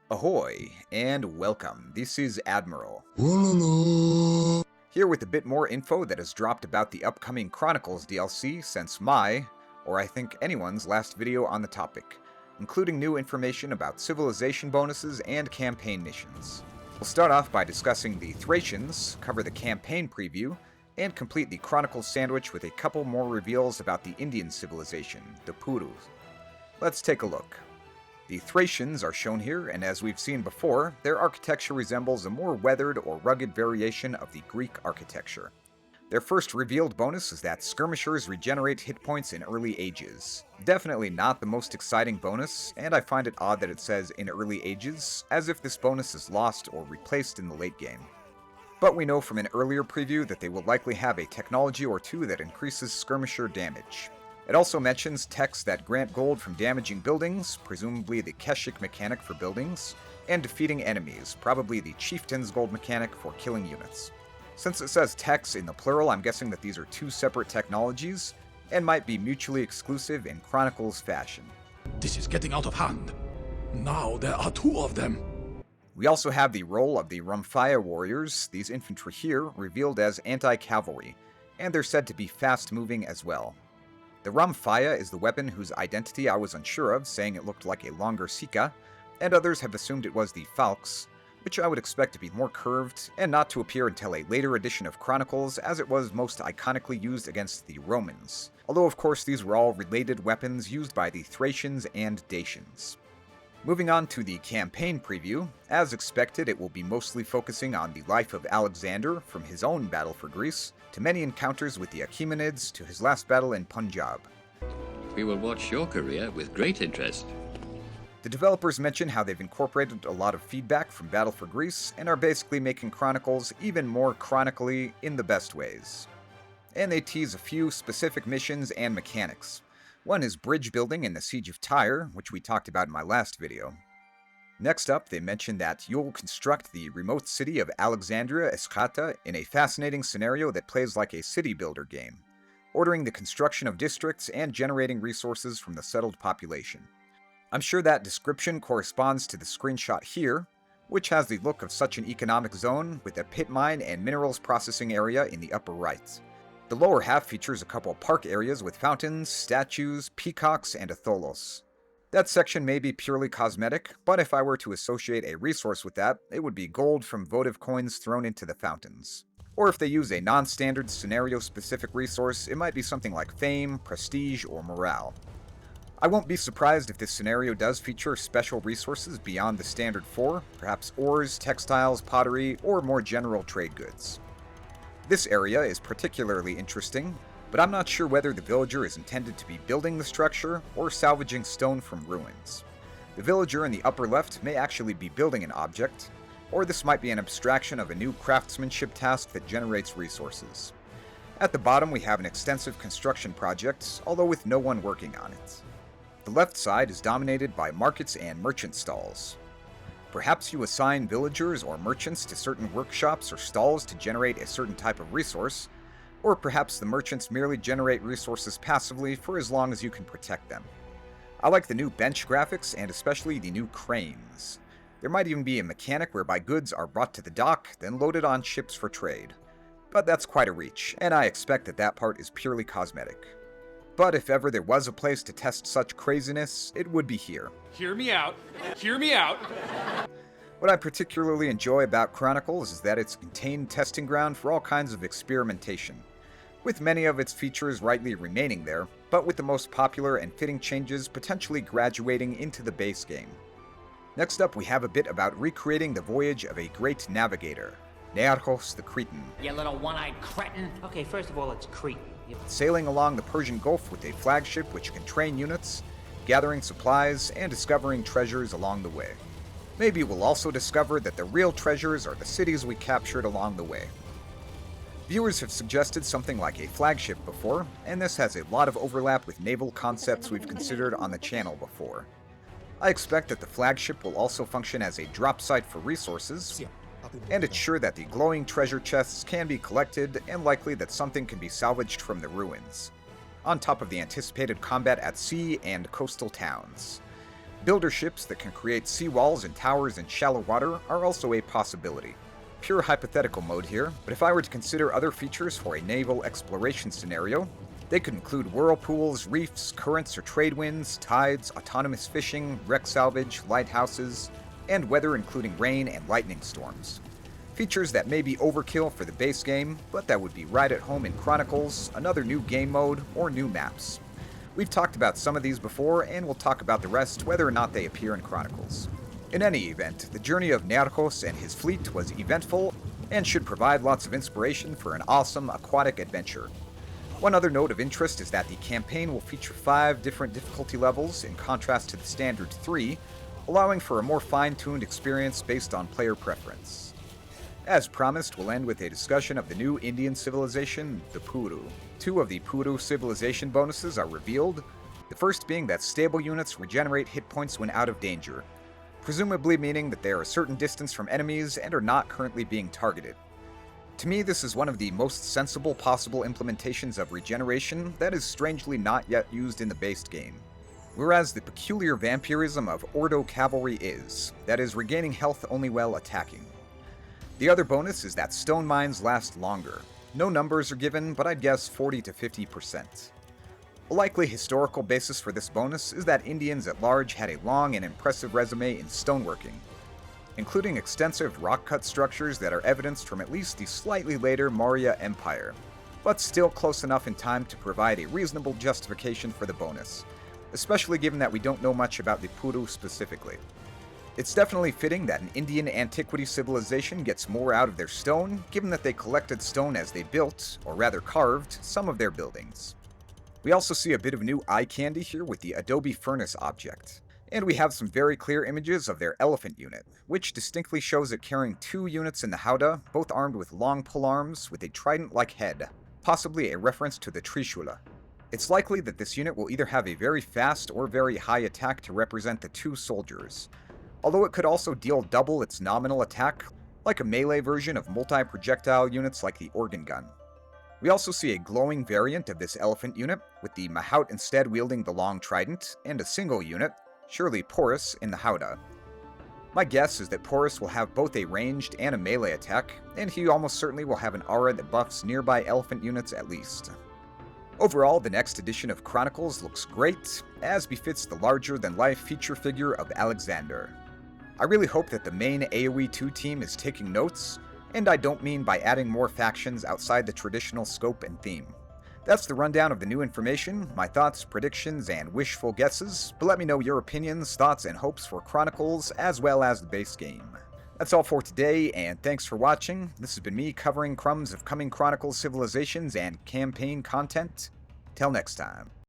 Ahoy, and welcome. This is Admiral. Wololo. Here with a bit more info that has dropped about the upcoming Chronicles DLC since my, or I think anyone's, last video on the topic, including new information about civilization bonuses and campaign missions. We'll start off by discussing the Thracians, cover the campaign preview, and complete the Chronicles sandwich with a couple more reveals about the Indian civilization, the Puru. Let's take a look. The Thracians are shown here, and as we've seen before, their architecture resembles a more weathered or rugged variation of the Greek architecture. Their first revealed bonus is that skirmishers regenerate hit points in early ages. Definitely not the most exciting bonus, and I find it odd that it says in early ages, as if this bonus is lost or replaced in the late game. But we know from an earlier preview that they will likely have a technology or two that increases skirmisher damage. It also mentions techs that grant gold from damaging buildings, presumably the Keshik mechanic for buildings, and defeating enemies, probably the Chieftain's gold mechanic for killing units. Since it says techs in the plural, I'm guessing that these are two separate technologies, and might be mutually exclusive in Chronicles fashion. This is getting out of hand. Now there are two of them. We also have the role of the Rumphaya warriors, these infantry here, revealed as anti-cavalry, and they're said to be fast-moving as well. The Rumphaya is the weapon whose identity I was unsure of, saying it looked like a longer Sika, and others have assumed it was the Falx, which I would expect to be more curved, and not to appear until a later edition of Chronicles, as it was most iconically used against the Romans, although of course these were all related weapons used by the Thracians and Dacians. Moving on to the campaign preview, as expected it will be mostly focusing on the life of Alexander from his own battle for Greece, to many encounters with the Achaemenids, to his last battle in Punjab. We will watch your career with great interest. The developers mention how they've incorporated a lot of feedback from Battle for Greece, and are basically making Chronicles even more chronically in the best ways. And they tease a few specific missions and mechanics. One is bridge building in the Siege of Tyre, which we talked about in my last video. Next up, they mention that you'll construct the remote city of Alexandria Eskhata in a fascinating scenario that plays like a city builder game, ordering the construction of districts and generating resources from the settled population. I'm sure that description corresponds to the screenshot here, which has the look of such an economic zone with a pit mine and minerals processing area in the upper right. The lower half features a couple park areas with fountains, statues, peacocks, and a tholos. That section may be purely cosmetic, but if I were to associate a resource with that, it would be gold from votive coins thrown into the fountains. Or if they use a non-standard scenario-specific resource, it might be something like fame, prestige, or morale. I won't be surprised if this scenario does feature special resources beyond the standard 4, perhaps ores, textiles, pottery, or more general trade goods. This area is particularly interesting, but I'm not sure whether the villager is intended to be building the structure or salvaging stone from ruins. The villager in the upper left may actually be building an object, or this might be an abstraction of a new craftsmanship task that generates resources. At the bottom we have an extensive construction project, although with no one working on it. The left side is dominated by markets and merchant stalls. Perhaps you assign villagers or merchants to certain workshops or stalls to generate a certain type of resource, or perhaps the merchants merely generate resources passively for as long as you can protect them. I like the new bench graphics and especially the new cranes. There might even be a mechanic whereby goods are brought to the dock, then loaded on ships for trade. But that's quite a reach, and I expect that that part is purely cosmetic. But if ever there was a place to test such craziness, it would be here. Hear me out. Hear me out. What I particularly enjoy about Chronicles is that it's a contained testing ground for all kinds of experimentation, with many of its features rightly remaining there, but with the most popular and fitting changes potentially graduating into the base game. Next up we have a bit about recreating the voyage of a great navigator, Nearchos the Cretan. You little one-eyed cretin. Okay, first of all, it's Crete. Sailing along the Persian Gulf with a flagship which can train units, gathering supplies, and discovering treasures along the way. Maybe we'll also discover that the real treasures are the cities we captured along the way. Viewers have suggested something like a flagship before, and this has a lot of overlap with naval concepts we've considered on the channel before. I expect that the flagship will also function as a drop site for resources, and it's sure that the glowing treasure chests can be collected, and likely that something can be salvaged from the ruins, on top of the anticipated combat at sea and coastal towns. Builder ships that can create seawalls and towers in shallow water are also a possibility. Pure hypothetical mode here, but if I were to consider other features for a naval exploration scenario, they could include whirlpools, reefs, currents or trade winds, tides, autonomous fishing, wreck salvage, lighthouses, and weather including rain and lightning storms. Features that may be overkill for the base game, but that would be right at home in Chronicles, another new game mode, or new maps. We've talked about some of these before, and we'll talk about the rest whether or not they appear in Chronicles. In any event, the journey of Narcos and his fleet was eventful, and should provide lots of inspiration for an awesome aquatic adventure. One other note of interest is that the campaign will feature 5 different difficulty levels in contrast to the standard 3, allowing for a more fine-tuned experience based on player preference. As promised, we'll end with a discussion of the new Indian civilization, the Puru. 2 of the Puru civilization bonuses are revealed, the first being that stable units regenerate hit points when out of danger, presumably meaning that they are a certain distance from enemies and are not currently being targeted. To me, this is one of the most sensible possible implementations of regeneration that is strangely not yet used in the base game. Whereas the peculiar vampirism of Ordo Cavalry is, that is, regaining health only while attacking. The other bonus is that stone mines last longer. No numbers are given, but I'd guess 40 to 50%. A likely historical basis for this bonus is that Indians at large had a long and impressive resume in stoneworking, including extensive rock-cut structures that are evidenced from at least the slightly later Maurya Empire, but still close enough in time to provide a reasonable justification for the bonus, especially given that we don't know much about the Puru specifically. It's definitely fitting that an Indian antiquity civilization gets more out of their stone, given that they collected stone as they built, or rather carved, some of their buildings. We also see a bit of new eye candy here with the Adobe Furnace object. And we have some very clear images of their elephant unit, which distinctly shows it carrying 2 units in the howdah, both armed with long polearms with a trident-like head, possibly a reference to the Trishula. It's likely that this unit will either have a very fast or very high attack to represent the 2 soldiers, although it could also deal double its nominal attack, like a melee version of multi-projectile units like the organ gun. We also see a glowing variant of this elephant unit, with the Mahout instead wielding the long trident, and a single unit, surely Porus, in the howdah. My guess is that Porus will have both a ranged and a melee attack, and he almost certainly will have an aura that buffs nearby elephant units at least. Overall, the next edition of Chronicles looks great, as befits the larger-than-life feature figure of Alexander. I really hope that the main AoE 2 team is taking notes, and I don't mean by adding more factions outside the traditional scope and theme. That's the rundown of the new information, my thoughts, predictions, and wishful guesses, but let me know your opinions, thoughts, and hopes for Chronicles, as well as the base game. That's all for today, and thanks for watching. This has been me covering crumbs of coming Chronicles civilizations and campaign content. Till next time.